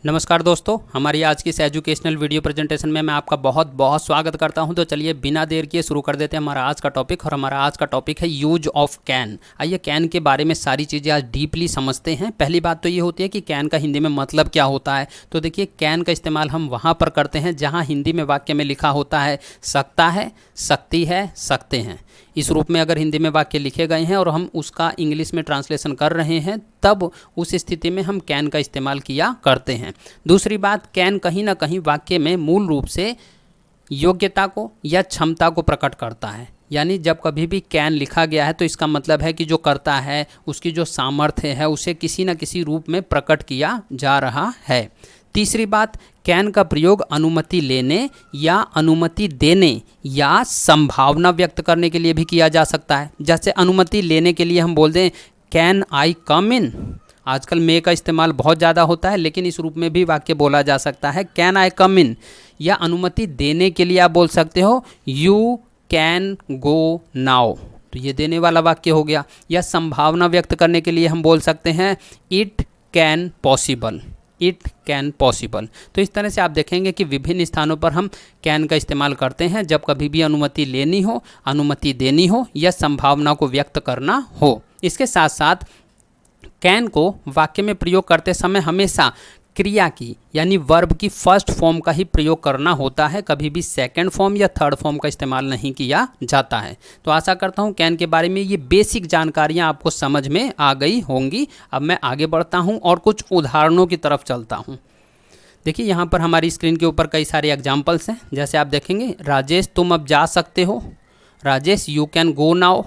नमस्कार दोस्तों, हमारी आज की इस एजुकेशनल वीडियो प्रेजेंटेशन में मैं आपका बहुत बहुत स्वागत करता हूं। तो चलिए बिना देर किए शुरू कर देते हैं हमारा आज का टॉपिक। और हमारा आज का टॉपिक है यूज ऑफ कैन। आइए कैन के बारे में सारी चीज़ें आज डीपली समझते हैं। पहली बात तो ये होती है कि कैन का हिंदी में मतलब क्या होता है। तो देखिए, कैन का इस्तेमाल हम वहाँ पर करते हैं जहाँ हिंदी में वाक्य में लिखा होता है सकता है, सकती है, सकते हैं। इस रूप में अगर हिंदी में वाक्य लिखे गए हैं और हम उसका इंग्लिश में ट्रांसलेशन कर रहे हैं, तब उस स्थिति में हम कैन का इस्तेमाल किया करते हैं। दूसरी बात, कैन कहीं ना कहीं वाक्य में मूल रूप से योग्यता को या क्षमता को प्रकट करता है। यानी जब कभी भी कैन लिखा गया है तो इसका मतलब है कि जो करता है उसकी जो सामर्थ्य है उसे किसी न किसी रूप में प्रकट किया जा रहा है। तीसरी बात, कैन का प्रयोग अनुमति लेने या अनुमति देने या संभावना व्यक्त करने के लिए भी किया जा सकता है। जैसे अनुमति लेने के लिए हम बोल दें कैन आई कम इन। आजकल मे का इस्तेमाल बहुत ज़्यादा होता है, लेकिन इस रूप में भी वाक्य बोला जा सकता है कैन आई कम इन। या अनुमति देने के लिए आप बोल सकते हो यू कैन गो नाउ, तो ये देने वाला वाक्य हो गया। या संभावना व्यक्त करने के लिए हम बोल सकते हैं it can possible, it can possible. तो इस तरह से आप देखेंगे कि विभिन्न स्थानों पर हम कैन का इस्तेमाल करते हैं जब कभी भी अनुमति लेनी हो, अनुमति देनी हो या संभावना को व्यक्त करना हो। इसके साथ साथ कैन को वाक्य में प्रयोग करते समय हमेशा क्रिया की यानी वर्ब की फर्स्ट फॉर्म का ही प्रयोग करना होता है। कभी भी सेकंड फॉर्म या थर्ड फॉर्म का इस्तेमाल नहीं किया जाता है। तो आशा करता हूँ कैन के बारे में ये बेसिक जानकारियाँ आपको समझ में आ गई होंगी। अब मैं आगे बढ़ता हूँ और कुछ उदाहरणों की तरफ चलता हूँ। देखिए, यहाँ पर हमारी स्क्रीन के ऊपर कई सारे एग्जाम्पल्स हैं। जैसे आप देखेंगे, राजेश तुम अब जा सकते हो, Rajesh you can go now.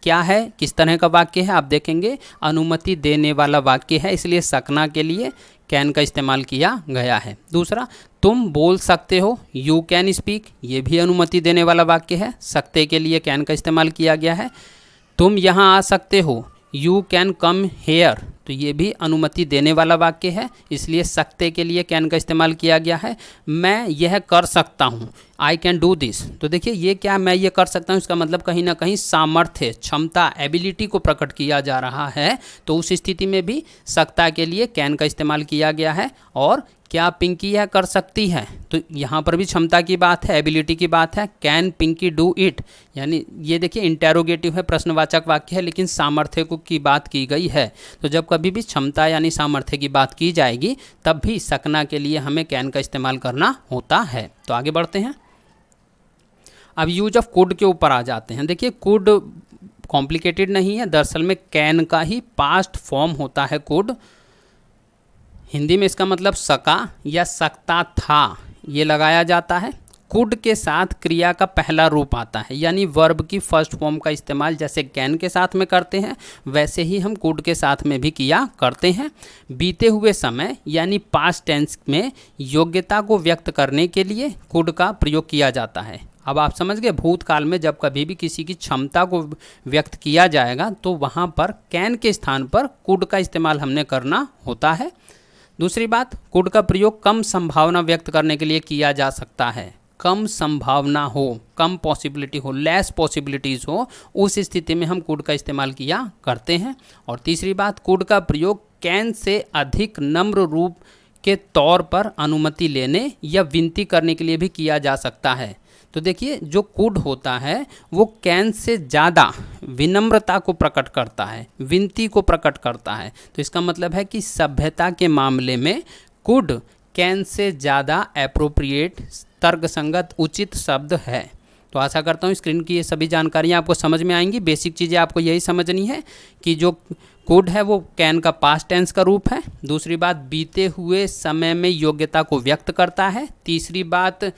क्या है, किस तरह का वाक्य है, आप देखेंगे अनुमति देने वाला वाक्य है, इसलिए सकना के लिए कैन का इस्तेमाल किया गया है। दूसरा, तुम बोल सकते हो, यू कैन स्पीक, ये भी अनुमति देने वाला वाक्य है, सकते के लिए कैन का इस्तेमाल किया गया है। तुम यहाँ आ सकते हो, यू कैन कम हेयर, तो ये भी अनुमति देने वाला वाक्य है, इसलिए सकते के लिए कैन का इस्तेमाल किया गया है। मैं यह कर सकता हूँ, आई कैन डू दिस, तो देखिए ये क्या, मैं ये कर सकता हूँ, इसका मतलब कहीं ना कहीं सामर्थ्य, क्षमता, एबिलिटी को प्रकट किया जा रहा है। तो उस स्थिति में भी सकता के लिए कैन का इस्तेमाल किया गया है। और क्या पिंकी यह कर सकती है, तो यहाँ पर भी क्षमता की बात है, एबिलिटी की बात है। कैन पिंकी डू इट, यानी ये देखिए इंटेरोगेटिव है, प्रश्नवाचक वाक्य है, लेकिन सामर्थ्य को की बात की गई है। तो जब कभी भी क्षमता यानी सामर्थ्य की बात की जाएगी तब भी सकना के लिए हमें कैन का इस्तेमाल करना होता है। तो आगे बढ़ते हैं। अब यूज ऑफ कुड के ऊपर आ जाते हैं। देखिए, कुड कॉम्प्लिकेटेड नहीं है, दरअसल में कैन का ही पास्ट फॉर्म होता है कुड। हिंदी में इसका मतलब सका या सकता था, ये लगाया जाता है। कुड के साथ क्रिया का पहला रूप आता है, यानी वर्ब की फर्स्ट फॉर्म का इस्तेमाल जैसे कैन के साथ में करते हैं वैसे ही हम कुड के साथ में भी किया करते हैं। बीते हुए समय यानी पास्ट टेंस में योग्यता को व्यक्त करने के लिए कुड का प्रयोग किया जाता है। अब आप समझ गए, भूतकाल में जब कभी भी किसी की क्षमता को व्यक्त किया जाएगा तो वहाँ पर कैन के स्थान पर कुड का इस्तेमाल हमने करना होता है। दूसरी बात, कुड का प्रयोग कम संभावना व्यक्त करने के लिए किया जा सकता है। कम संभावना हो, कम पॉसिबिलिटी हो, लेस पॉसिबिलिटीज़ हो, उस स्थिति में हम कुड का इस्तेमाल किया करते हैं। और तीसरी बात, कुड का प्रयोग कैन से अधिक नम्र रूप के तौर पर अनुमति लेने या विनती करने के लिए भी किया जा सकता है। तो देखिए, जो कुड होता है वो कैन से ज़्यादा विनम्रता को प्रकट करता है, विनती को प्रकट करता है। तो इसका मतलब है कि सभ्यता के मामले में कुड कैन से ज़्यादा एप्रोप्रिएट, तर्कसंगत, उचित शब्द है। तो आशा करता हूँ स्क्रीन की ये सभी जानकारियाँ आपको समझ में आएंगी। बेसिक चीज़ें आपको यही समझनी है कि जो कुड है वो कैन का पास्ट टेंस का रूप है। दूसरी बात, बीते हुए समय में योग्यता को व्यक्त करता है। तीसरी बात,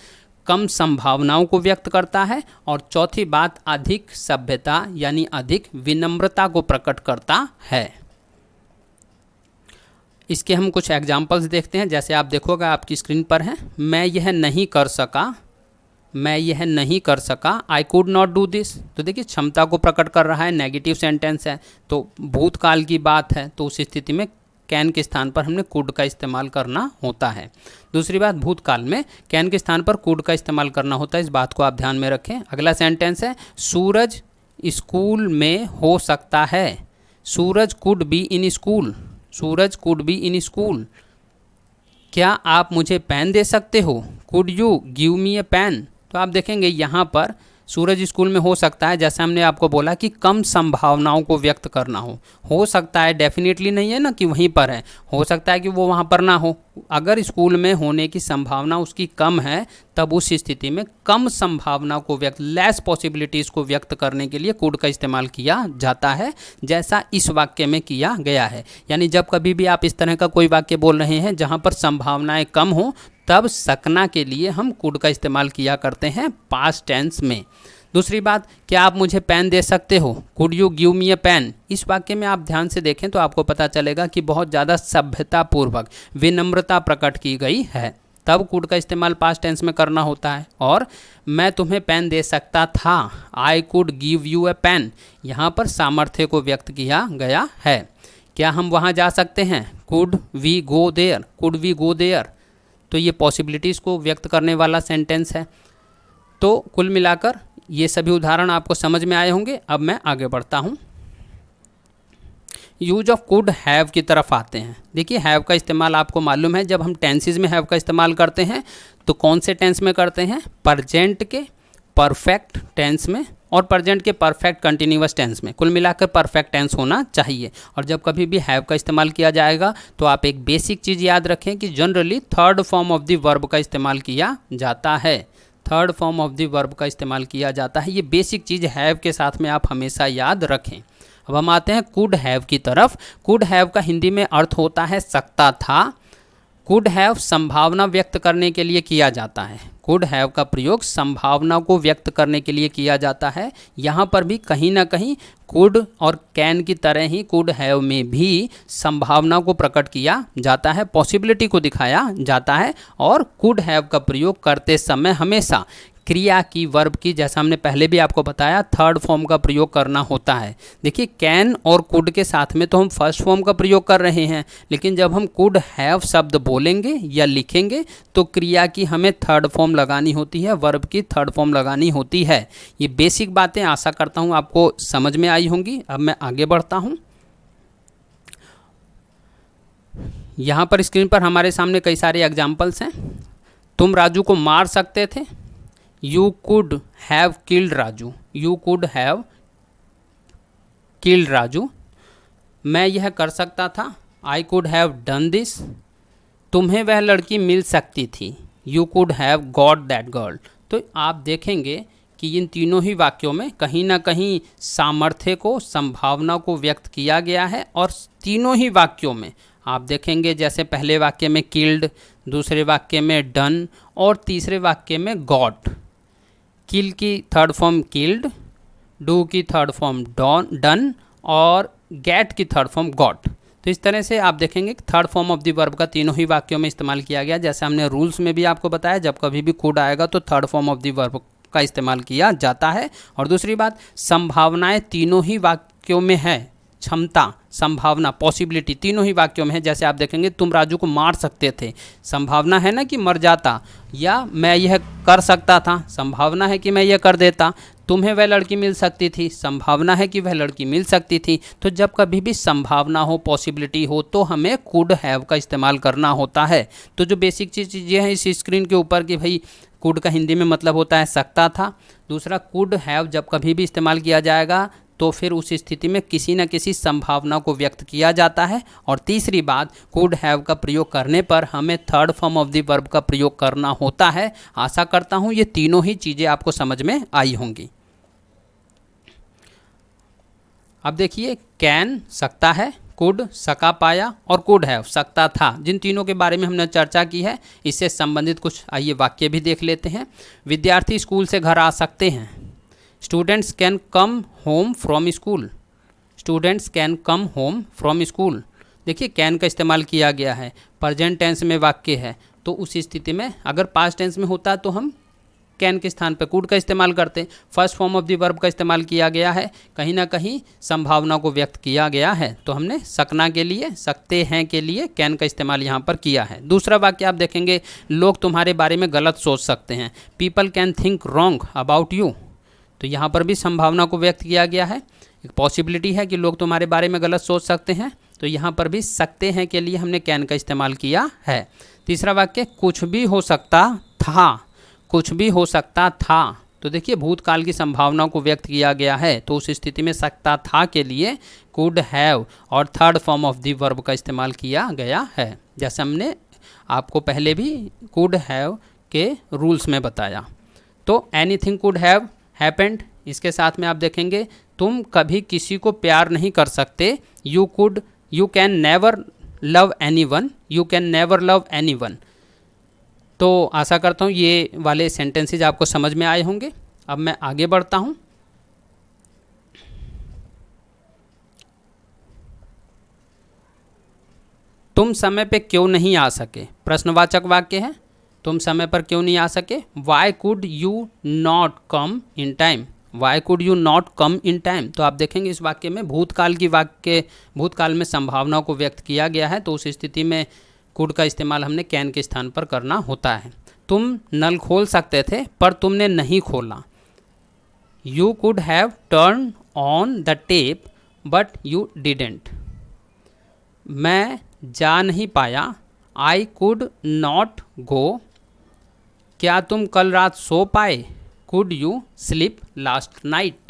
कम संभावनाओं को व्यक्त करता है। और चौथी बात, अधिक सभ्यता यानी अधिक विनम्रता को प्रकट करता है। इसके हम कुछ एग्जाम्पल्स देखते हैं। जैसे आप देखोगे आपकी स्क्रीन पर है, मैं यह नहीं कर सका, मैं यह नहीं कर सका, I could not do this. तो देखिए, क्षमता को प्रकट कर रहा है, नेगेटिव सेंटेंस है, तो भूतकाल की बात है, तो उस स्थिति में कैन के स्थान पर हमने कुड का इस्तेमाल करना होता है। दूसरी बात, भूतकाल में कैन के स्थान पर कुड का इस्तेमाल करना होता है, इस बात को आप ध्यान में रखें। अगला सेंटेंस है, सूरज स्कूल में हो सकता है, Suraj could be in school, Suraj could be in school. क्या आप मुझे पेन दे सकते हो, could you give me a pen. तो आप देखेंगे यहाँ पर सूरज स्कूल में हो सकता है, जैसे हमने आपको बोला कि कम संभावनाओं को व्यक्त करना हो सकता है, डेफिनेटली नहीं है ना कि वहीं पर है, हो सकता है कि वो वहाँ पर ना हो। अगर स्कूल में होने की संभावना उसकी कम है, तब उस स्थिति में कम संभावना को लेस पॉसिबिलिटीज़ को व्यक्त करने के लिए कुड का इस्तेमाल किया जाता है, जैसा इस वाक्य में किया गया है। यानी जब कभी भी आप इस तरह का कोई वाक्य बोल रहे हैं जहाँ पर संभावनाएं कम हो, तब सकना के लिए हम कुड का इस्तेमाल किया करते हैं पास्ट टेंस में। दूसरी बात, क्या आप मुझे पेन दे सकते हो, could you give me a pen. इस वाक्य में आप ध्यान से देखें तो आपको पता चलेगा कि बहुत ज़्यादा सभ्यतापूर्वक विनम्रता प्रकट की गई है, तब कुड का इस्तेमाल पास्ट टेंस में करना होता है। और मैं तुम्हें पेन दे सकता था, I could give you a pen, यहाँ पर सामर्थ्य को व्यक्त किया गया है। क्या हम वहाँ जा सकते हैं, could we go there, could we go there, तो ये पॉसिबिलिटीज़ को व्यक्त करने वाला सेंटेंस है। तो कुल मिलाकर ये सभी उदाहरण आपको समझ में आए होंगे। अब मैं आगे बढ़ता हूँ, यूज ऑफ कुड हैव की तरफ आते हैं। देखिए, हैव का इस्तेमाल आपको मालूम है, जब हम टेंसेज में हैव का इस्तेमाल करते हैं तो कौन से टेंस में करते हैं, प्रेजेंट के परफेक्ट टेंस में और प्रेजेंट के परफेक्ट कंटिन्यूअस टेंस में। कुल मिलाकर परफेक्ट टेंस होना चाहिए। और जब कभी भी हैव का इस्तेमाल किया जाएगा तो आप एक बेसिक चीज़ याद रखें कि generally third form of the verb का इस्तेमाल किया जाता है, third form of the verb का इस्तेमाल किया जाता है। ये बेसिक चीज़ हैव के साथ में आप हमेशा याद रखें। अब हम आते हैं कुड हैव की तरफ। कुड हैव का हिंदी में अर्थ होता है सकता था। कुड हैव संभावना व्यक्त करने के लिए किया जाता है। कुड हैव का प्रयोग संभावना को व्यक्त करने के लिए किया जाता है। यहाँ पर भी कहीं ना कहीं कुड और कैन की तरह ही कुड हैव में भी संभावना को प्रकट किया जाता है, पॉसिबिलिटी को दिखाया जाता है। और कुड हैव का प्रयोग करते समय हमेशा क्रिया की, वर्ब की, जैसा हमने पहले भी आपको बताया, थर्ड फॉर्म का प्रयोग करना होता है। देखिए, कैन और कुड के साथ में तो हम फर्स्ट फॉर्म का प्रयोग कर रहे हैं, लेकिन जब हम कुड हैव शब्द बोलेंगे या लिखेंगे तो क्रिया की हमें थर्ड फॉर्म लगानी होती है, वर्ब की थर्ड फॉर्म लगानी होती है। ये बेसिक बातें आशा करता हूँ आपको समझ में आई होंगी। अब मैं आगे बढ़ता हूँ। यहाँ पर स्क्रीन पर हमारे सामने कई सारे एग्जाम्पल्स हैं। तुम राजू को मार सकते थे, you could have killed Raju, you could have killed Raju. मैं यह कर सकता था, I could have done this. तुम्हें वह लड़की मिल सकती थी, you could have got that girl. तो आप देखेंगे कि इन तीनों ही वाक्यों में कहीं ना कहीं सामर्थ्य को, संभावना को व्यक्त किया गया है। और तीनों ही वाक्यों में आप देखेंगे, जैसे पहले वाक्य में किल्ड, दूसरे वाक्य में डन और तीसरे वाक्य में गॉट। किल की थर्ड फॉर्म किल्ड, डू की थर्ड फॉर्म डन और गेट की थर्ड फॉर्म गॉट। तो इस तरह से आप देखेंगे कि third form of the verb का तीनों ही वाक्यों में इस्तेमाल किया गया। जैसे हमने रूल्स में भी आपको बताया, जब कभी भी कुड आएगा तो third form of the verb का इस्तेमाल किया जाता है। और दूसरी बात, संभावनाएं तीनों ही वाक्यों में है, क्षमता, संभावना, पॉसिबिलिटी तीनों ही वाक्यों में है। जैसे आप देखेंगे, तुम राजू को मार सकते थे, संभावना है ना कि मर जाता, या मैं यह कर सकता था, संभावना है कि मैं यह कर देता। तुम्हें वह लड़की मिल सकती थी, संभावना है कि वह लड़की मिल सकती थी। तो जब कभी भी संभावना हो, पॉसिबिलिटी हो, तो हमें कुड हैव का इस्तेमाल करना होता है। तो जो बेसिक चीज़ें हैं इस स्क्रीन के ऊपर कि भाई कुड का हिंदी में मतलब होता है सकता था। दूसरा, कुड हैव जब कभी भी इस्तेमाल किया जाएगा तो फिर उस स्थिति में किसी न किसी संभावना को व्यक्त किया जाता है। और तीसरी बात, कुड हैव का प्रयोग करने पर हमें third form of the verb का प्रयोग करना होता है। आशा करता हूँ ये तीनों ही चीज़ें आपको समझ में आई होंगी। अब देखिए, कैन सकता है, कुड सका पाया और कुड हैव सकता था, जिन तीनों के बारे में हमने चर्चा की है, इससे संबंधित कुछ आइए वाक्य भी देख लेते हैं। विद्यार्थी स्कूल से घर आ सकते हैं, students can come home from school, students can come home from school. देखिए, कैन का इस्तेमाल किया गया है, प्रेजेंट टेंस में वाक्य है, तो उस स्थिति में अगर पास्ट टेंस में होता तो हम कैन के स्थान पर कुड का इस्तेमाल करते। First form of the verb का इस्तेमाल किया गया है, कहीं ना कहीं संभावना को व्यक्त किया गया है, तो हमने सकना के लिए, सकते हैं के लिए कैन का इस्तेमाल यहाँ पर किया है। दूसरा वाक्य आप देखेंगे, लोग तुम्हारे बारे में गलत सोच सकते हैं, people can think wrong about you. तो यहाँ पर भी संभावना को व्यक्त किया गया है, एक पॉसिबिलिटी है कि लोग तुम्हारे बारे में गलत सोच सकते हैं, तो यहाँ पर भी सकते हैं के लिए हमने कैन का इस्तेमाल किया है। तीसरा वाक्य कुछ भी हो सकता था, कुछ भी हो सकता था। तो देखिए भूतकाल की संभावना को व्यक्त किया गया है, तो उस स्थिति में सकता था के लिए कुड हैव और third form of the verb का इस्तेमाल किया गया है, जैसे हमने आपको पहले भी कुड हैव के रूल्स में बताया। तो एनीथिंग कुड हैव हैपेंड, इसके साथ में आप देखेंगे तुम कभी किसी को प्यार नहीं कर सकते, you can never love anyone, you can never love anyone. तो आशा करता हूँ ये वाले सेंटेंसेज आपको समझ में आए होंगे। अब मैं आगे बढ़ता हूँ। तुम समय पे क्यों नहीं आ सके, प्रश्नवाचक वाक्य है, तुम समय पर क्यों नहीं आ सके। Y could you not come in time, Y could you not come in time. तो आप देखेंगे इस वाक्य में भूतकाल में संभावनाओं को व्यक्त किया गया है, तो उस स्थिति में कुड का इस्तेमाल हमने कैन के स्थान पर करना होता है। तुम नल खोल सकते थे पर तुमने नहीं खोला, you could have turn on the tape but you didn't. मैं जा नहीं पाया, आई कुड नॉट गो, क्या तुम कल रात सो पाए, could you sleep last night.